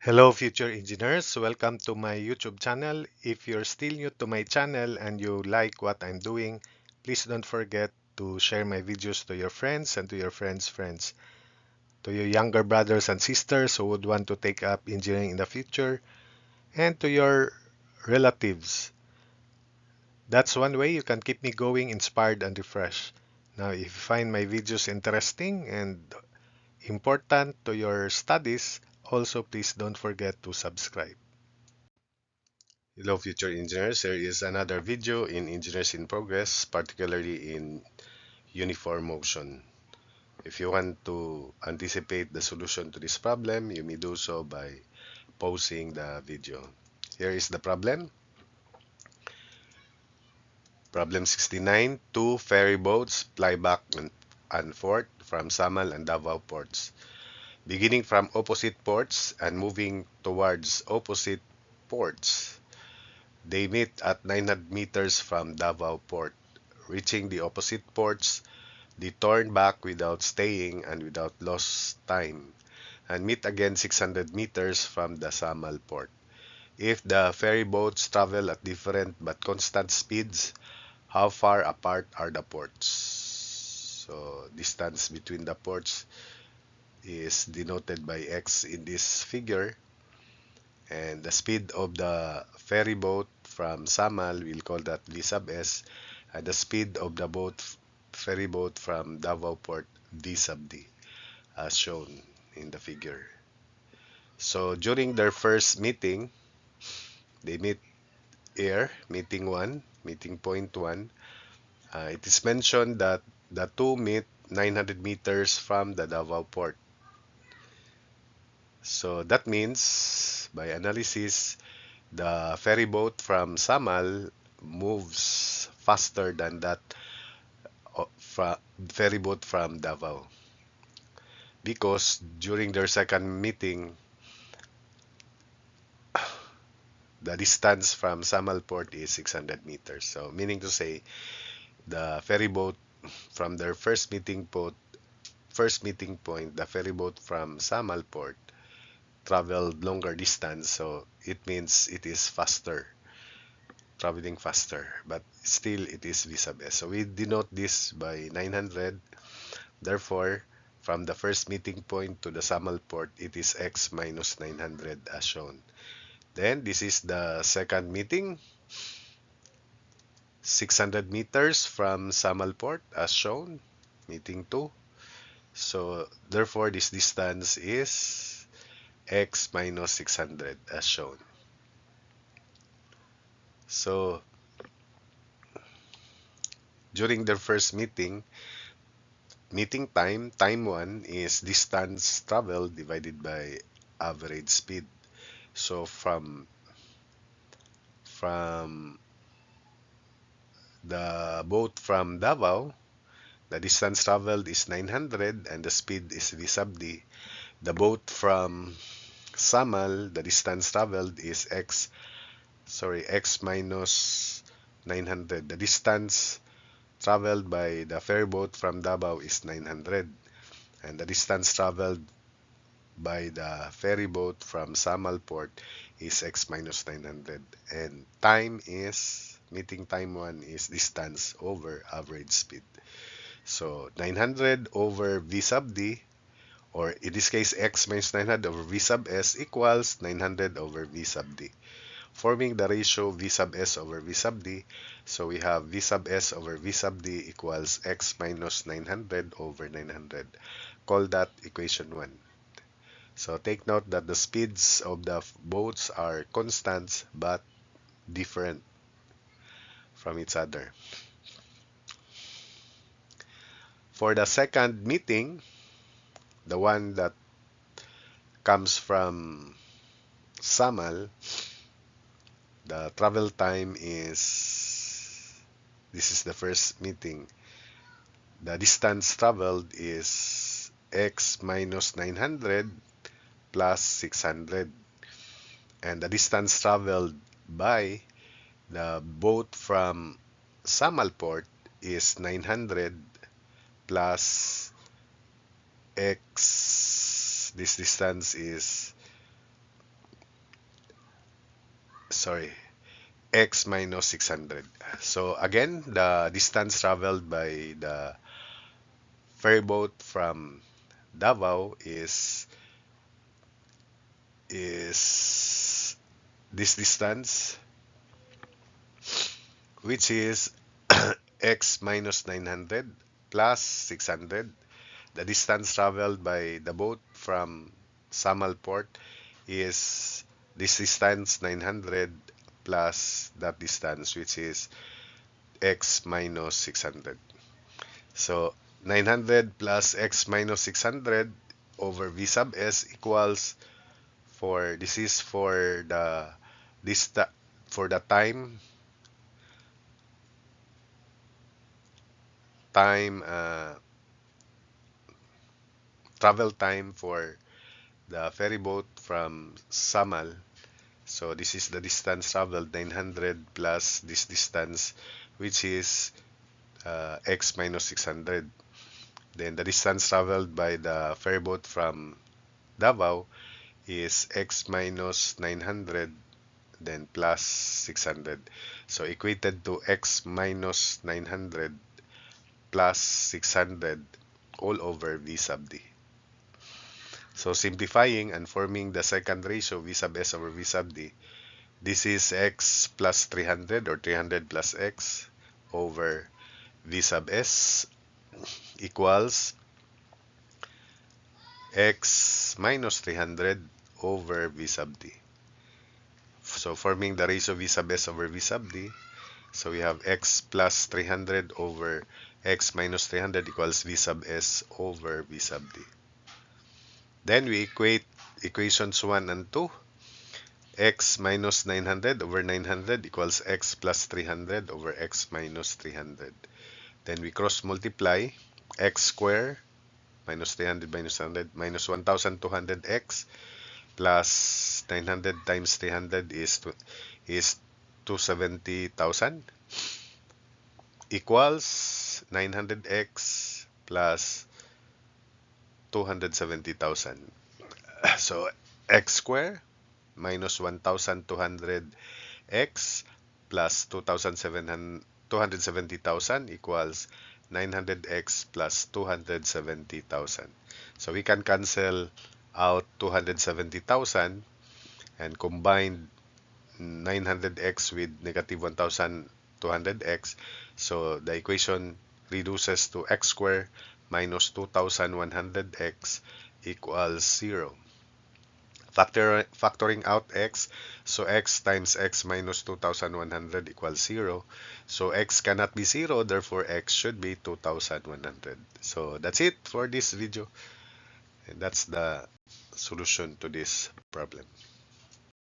Hello, future engineers. Welcome to my YouTube channel. If you're still new to my channel and you like what I'm doing, please don't forget to share my videos to your friends and to your friends' friends, to your younger brothers and sisters who would want to take up engineering in the future, and to your relatives. That's one way you can keep me going, inspired, and refreshed. Now, if you find my videos interesting and important to your studies, also please don't forget to subscribe. Hello future engineers, here is another video in Engineers in Progress, particularly in uniform motion. If you want to anticipate the solution to this problem, you may do so by pausing the video. Here is the problem. Problem 69, two ferry boats ply back and forth from Samal and Davao ports. Beginning from opposite ports and moving towards opposite ports, they meet at 900 meters from Davao port. Reaching the opposite ports, they turn back without staying and without lost time, and meet again 600 meters from the Samal port. If the ferry boats travel at different but constant speeds, how far apart are the ports? So distance between the ports is denoted by x in this figure, and the speed of the ferry boat from Samal, we'll call that V sub s, and the speed of the ferry boat from Davao Port, V sub d, as shown in the figure. So during their first meeting, they meet here, meeting 1, meeting point 1. It is mentioned that the two meet 900 meters from the Davao Port. So that means, by analysis, the ferry boat from Samal moves faster than that ferry boat from Davao, because during their second meeting, the distance from Samal port is 600 meters. So meaning to say, the ferry boat from their first meeting point, the ferry boat from Samal port traveled longer distance, so it means it is faster, traveling faster, but still it is V sub s. So we denote this by 900. Therefore, from the first meeting point to the Samal port, it is x minus 900 as shown. Then this is the second meeting, 600 meters from Samal port as shown, meeting 2. So therefore, this distance is x minus 600 as shown. So during their first meeting, meeting time, time 1 is distance traveled divided by average speed. So from the boat from Davao, the distance traveled is 900 and the speed is v sub d. The boat from Samal, the distance traveled is x minus 900. The distance traveled by the ferry boat from Davao is 900, and the distance traveled by the ferry boat from Samal port is x minus 900, and time is, meeting time 1 is distance over average speed. So 900 over v sub d, or in this case x minus 900 over v sub s, equals 900 over v sub d, forming the ratio v sub s over v sub d. So we have v sub s over v sub d equals x minus 900 over 900. Call that equation 1. So take note that the speeds of the boats are constant but different from each other. For the second meeting, the one that comes from Samal, the travel time is, this is the first meeting, the distance traveled is x minus 900 plus 600, and the distance traveled by the boat from Samal port is 900 plus x, this distance is sorry, x minus 600. So again, the distance traveled by the ferry boat from Davao is this distance, which is x minus 900 plus 600. The distance traveled by the boat from Samal Port is this distance 900 plus that distance, which is x minus 600. So 900 plus x minus 600 over v sub s equals, for this is for the this for the time travel time for the ferry boat from Samal. So this is the distance traveled, 900 plus this distance, which is x minus 600. Then the distance traveled by the ferry boat from Davao is x minus 900 then plus 600. So equated to x minus 900 plus 600 all over v sub d. So simplifying and forming the second ratio v sub s over v sub d, this is x plus 300 or 300 plus x over v sub s equals x minus 300 over v sub d. So forming the ratio v sub s over v sub d, so we have x plus 300 over x minus 300 equals v sub s over v sub d. Then we equate equations 1 and 2. X minus 900 over 900 equals x plus 300 over x minus 300. Then we cross multiply x square minus 300 minus 100 minus 1200x plus 900 times 300 is 270,000 equals 900x plus 270,000. So x square minus 1200x plus 270,000 equals 900x plus 270,000. So we can cancel out 270,000 and combine 900x with negative 1200x. So the equation reduces to x squared minus 2100x equals 0. Factoring out x, so x times x minus 2100 equals 0. So x cannot be 0, therefore x should be 2100. So that's it for this video. And that's the solution to this problem.